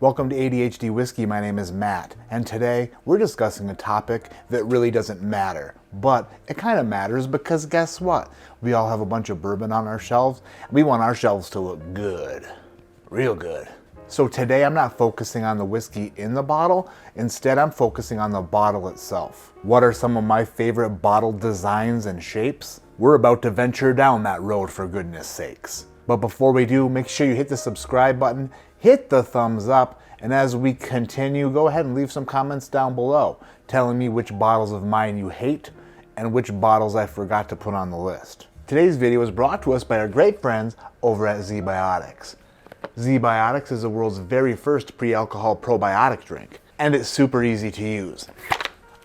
Welcome to ADHD Whiskey. My name is Matt, and today we're discussing a topic that really doesn't matter, but it kind of matters because guess what? We all have a bunch of bourbon on our shelves. We want our shelves to look good, real good. So today I'm not focusing on the whiskey in the bottle. Instead, I'm focusing on the bottle itself. What are some of my favorite bottle designs and shapes? We're about to venture down that road, for goodness sakes. But before we do, make sure you hit the subscribe button, hit the thumbs up, and as we continue, go ahead and leave some comments down below telling me which bottles of mine you hate and which bottles I forgot to put on the list. Today's video is brought to us by our great friends over at ZBiotics. ZBiotics is the world's very first pre-alcohol probiotic drink, and it's super easy to use.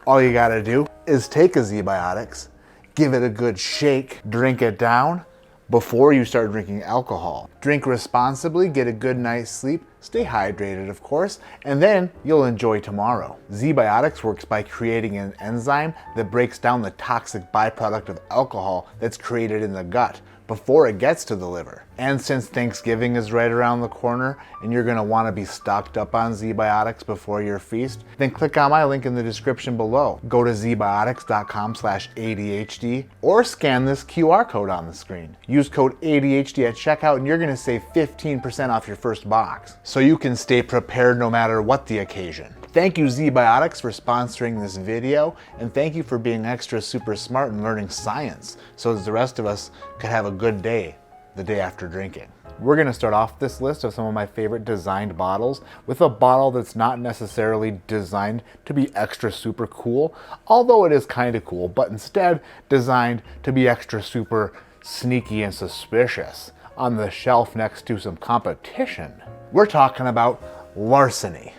All you gotta do is take a ZBiotics, give it a good shake, drink it down before you start drinking alcohol. Drink responsibly, get a good night's sleep, stay hydrated of course, and then you'll enjoy tomorrow. ZBiotics works by creating an enzyme that breaks down the toxic byproduct of alcohol that's created in the gut before it gets to the liver. And since Thanksgiving is right around the corner and you're gonna wanna be stocked up on ZBiotics before your feast, then click on my link in the description below. Go to zbiotics.com/ADHD or scan this QR code on the screen. Use code ADHD at checkout and you're gonna save 15% off your first box, so you can stay prepared no matter what the occasion. Thank you ZBiotics for sponsoring this video, and thank you for being extra super smart and learning science so that the rest of us could have a good day the day after drinking. We're gonna start off this list of some of my favorite designed bottles with a bottle that's not necessarily designed to be extra super cool, although it is kind of cool, but instead designed to be extra super sneaky and suspicious on the shelf next to some competition. We're talking about larceny.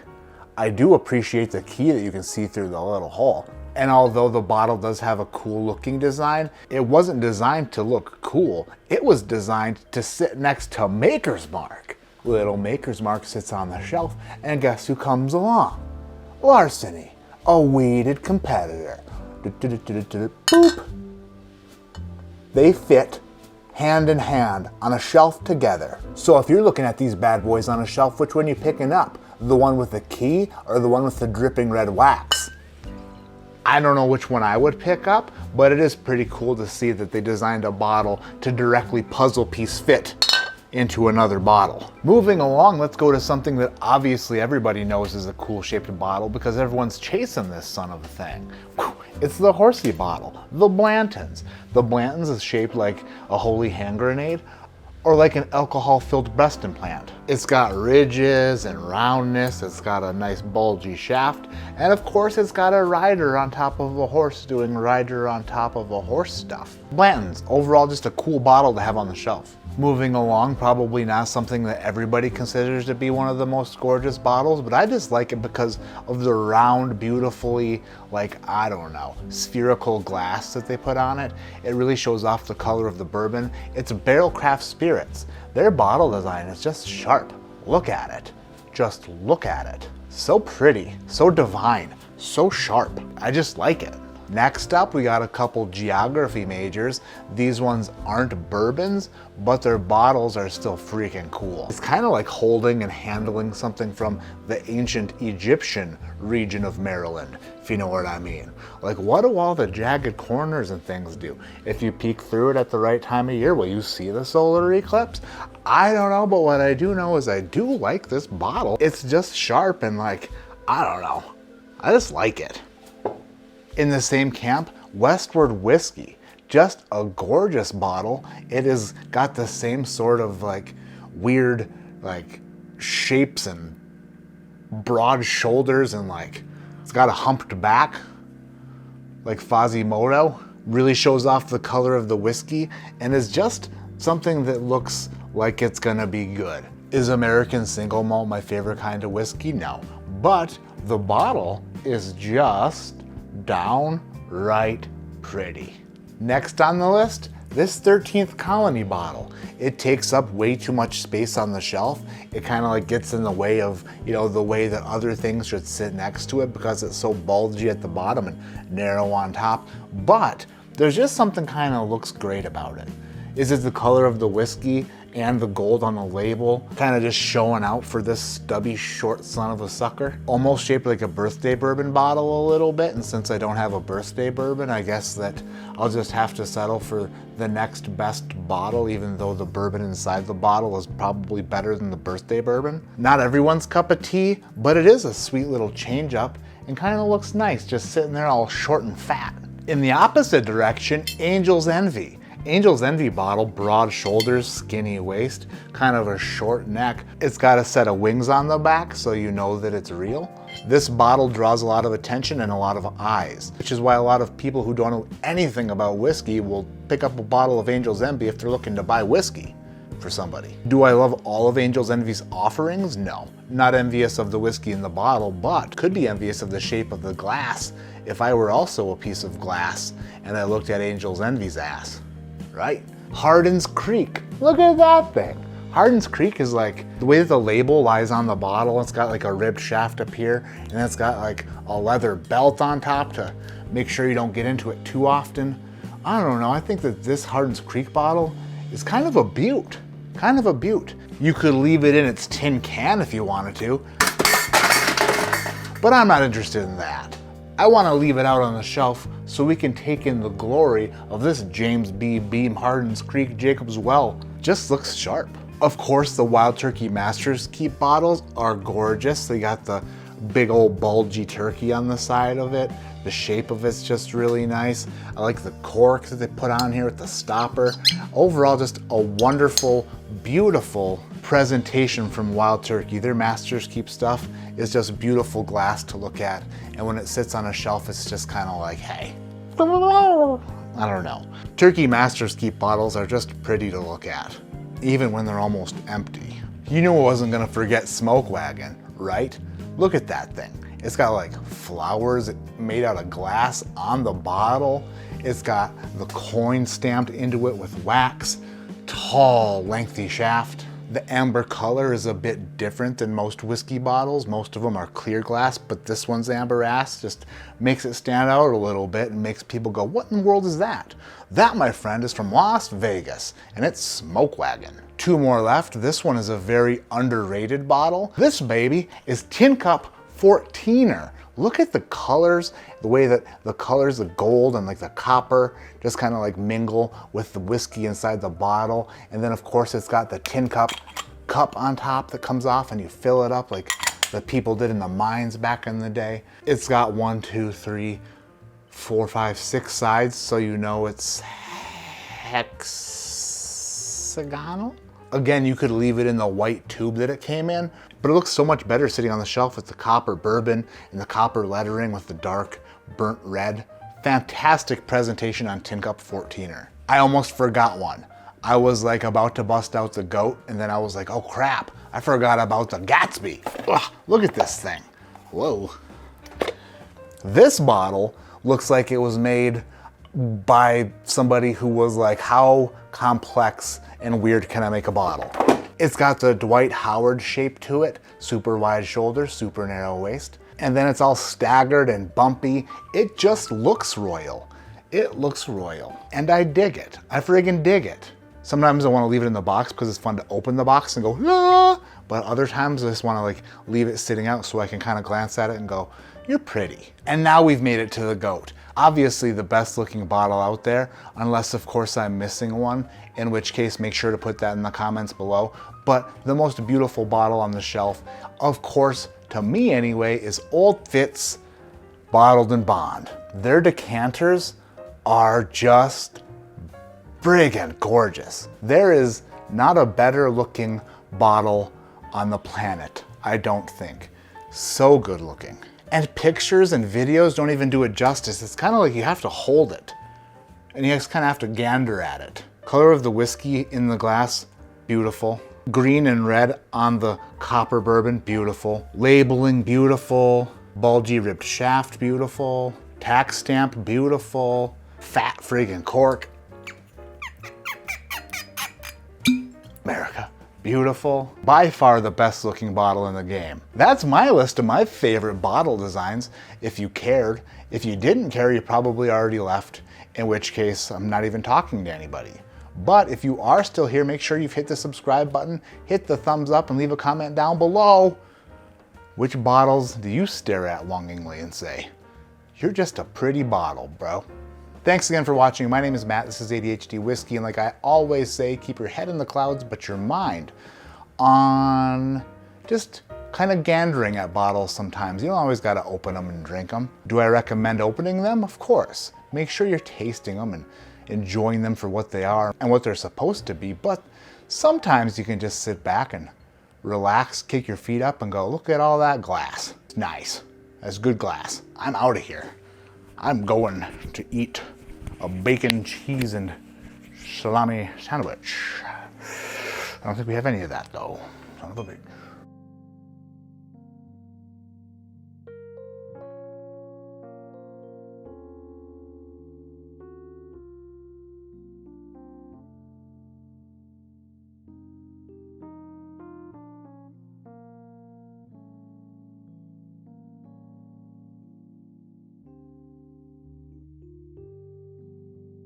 I do appreciate the key that you can see through the little hole. And although the bottle does have a cool looking design, it wasn't designed to look cool. It was designed to sit next to Maker's Mark. Little Maker's Mark sits on the shelf, and guess who comes along? Larceny, a weighted competitor. Boop. They fit hand in hand on a shelf together. So if you're looking at these bad boys on a shelf, which one are you picking up? The one with the key or the one with the dripping red wax? I don't know which one I would pick up, but it is pretty cool to see that they designed a bottle to directly puzzle piece fit into another bottle. Moving along, let's go to something that obviously everybody knows is a cool shaped bottle because everyone's chasing this son of a thing. It's the horsey bottle, the Blanton's. The Blanton's is shaped like a holy hand grenade or like an alcohol-filled breast implant. It's got ridges and roundness, it's got a nice bulgy shaft, and of course it's got a rider on top of a horse doing rider on top of a horse stuff. Blanton's, overall just a cool bottle to have on the shelf. Moving along, probably not something that everybody considers to be one of the most gorgeous bottles, but I just like it because of the round, beautifully, I don't know, spherical glass that they put on it. It really shows off the color of the bourbon. It's Barrel Craft Spirits. Their bottle design is just sharp. Look at it. Just look at it. So pretty, so divine, so sharp. I just like it. Next up, we got a couple geography majors. These ones aren't bourbons, but their bottles are still freaking cool. It's kind of like holding and handling something from the ancient Egyptian region of Maryland, if you know what I mean. What do all the jagged corners and things do? If you peek through it at the right time of year, will you see the solar eclipse? I don't know, but what I do know is I do like this bottle. It's just sharp and I don't know. I just like it. In the same camp, Westward Whiskey. Just a gorgeous bottle. It has got the same sort of weird shapes and broad shoulders and it's got a humped back like Fazimoto. Really shows off the color of the whiskey and is just something that looks like it's gonna be good. Is American single malt my favorite kind of whiskey? No. But the bottle is just downright pretty. Next on the list, this 13th Colony bottle. It takes up way too much space on the shelf. It kind of gets in the way of, the way that other things should sit next to it because it's so bulgy at the bottom and narrow on top. But there's just something kind of looks great about it. Is it the color of the whiskey and the gold on the label kind of just showing out for this stubby short son of a sucker. Almost shaped like a birthday bourbon bottle a little bit, and since I don't have a birthday bourbon, I guess that I'll just have to settle for the next best bottle, even though the bourbon inside the bottle is probably better than the birthday bourbon. Not everyone's cup of tea, but it is a sweet little change up and kind of looks nice just sitting there all short and fat. In the opposite direction, Angel's Envy. Angel's Envy bottle, broad shoulders, skinny waist, kind of a short neck. It's got a set of wings on the back so you know that it's real. This bottle draws a lot of attention and a lot of eyes, which is why a lot of people who don't know anything about whiskey will pick up a bottle of Angel's Envy if they're looking to buy whiskey for somebody. Do I love all of Angel's Envy's offerings? No. Not envious of the whiskey in the bottle, but could be envious of the shape of the glass if I were also a piece of glass and I looked at Angel's Envy's ass. Right? Hardin's Creek. Look at that thing. Hardin's Creek is like, the way that the label lies on the bottle, it's got like a ribbed shaft up here, and it's got like a leather belt on top to make sure you don't get into it too often. I don't know, I think that this Hardin's Creek bottle is kind of a beaut. Kind of a beaut. You could leave it in its tin can if you wanted to, but I'm not interested in that. I want to leave it out on the shelf so we can take in the glory of this James B. Beam Hardin's Creek Jacob's Well. Just looks sharp. Of course, the Wild Turkey Master's Keep bottles are gorgeous. They got the big old bulgy turkey on the side of it. The shape of it's just really nice. I like the cork that they put on here with the stopper. Overall, just a wonderful, beautiful presentation from Wild Turkey. Their Master's Keep stuff is just beautiful glass to look at. And when it sits on a shelf, it's just kind of like, hey. I don't know. Turkey Master's Keep bottles are just pretty to look at, even when they're almost empty. You knew I wasn't gonna forget Smoke Wagon, right? Look at that thing. It's got like flowers made out of glass on the bottle. It's got the coin stamped into it with wax. Tall, lengthy shaft. The amber color is a bit different than most whiskey bottles. Most of them are clear glass, but this one's amber ass. Just makes it stand out a little bit and makes people go, what in the world is that? That, my friend, is from Las Vegas, and it's Smoke Wagon. Two more left. This one is a very underrated bottle. This baby is Tin Cup 14er. Look at the colors, the way that the colors, the gold and like the copper, just kind of like mingle with the whiskey inside the bottle. And then of course it's got the tin cup on top that comes off and you fill it up like the people did in the mines back in the day. It's got 1, 2, 3, 4, 5, 6 sides, so you know it's hexagonal. Again, you could leave it in the white tube that it came in, but it looks so much better sitting on the shelf with the copper bourbon and the copper lettering with the dark burnt red. Fantastic presentation on Tin Cup 14er. I almost forgot one. I was like about to bust out the goat, and then I was like, oh crap, I forgot about the Gatsby. Ugh, look at this thing. Whoa. This bottle looks like it was made by somebody who was like, how complex and weird can I make a bottle? It's got the Dwight Howard shape to it, super wide shoulders, super narrow waist, and then it's all staggered and bumpy. It just looks royal. It looks royal, and I dig it. I friggin' dig it. Sometimes I want to leave it in the box because it's fun to open the box and go, ah! But other times I just want to like leave it sitting out so I can kind of glance at it and go, you're pretty. And now we've made it to the goat. Obviously the best looking bottle out there, unless of course I'm missing one, in which case make sure to put that in the comments below. But the most beautiful bottle on the shelf, of course, to me anyway, is Old Fitz Bottled in Bond. Their decanters are just friggin' gorgeous. There is not a better looking bottle on the planet, I don't think. So good looking. And pictures and videos don't even do it justice. It's kind of like you have to hold it. And you just kind of have to gander at it. Color of the whiskey in the glass, beautiful. Green and red on the copper bourbon, beautiful. Labeling, beautiful. Bulgy ribbed shaft, beautiful. Tax stamp, beautiful. Fat friggin' cork. America. Beautiful. By far the best looking bottle in the game. That's my list of my favorite bottle designs, if you cared. If you didn't care, you probably already left, in which case I'm not even talking to anybody. But if you are still here, make sure you've hit the subscribe button, hit the thumbs up, and leave a comment down below. Which bottles do you stare at longingly and say, you're just a pretty bottle, bro? Thanks again for watching. My name is Matt. This is ADHD Whiskey. And like I always say, keep your head in the clouds, but your mind on just kind of gandering at bottles sometimes. You don't always got to open them and drink them. Do I recommend opening them? Of course. Make sure you're tasting them and enjoying them for what they are and what they're supposed to be. But sometimes you can just sit back and relax, kick your feet up and go, look at all that glass. It's nice. That's good glass. I'm out of here. I'm going to eat a bacon, cheese, and salami sandwich. I don't think we have any of that though. Son of a bitch.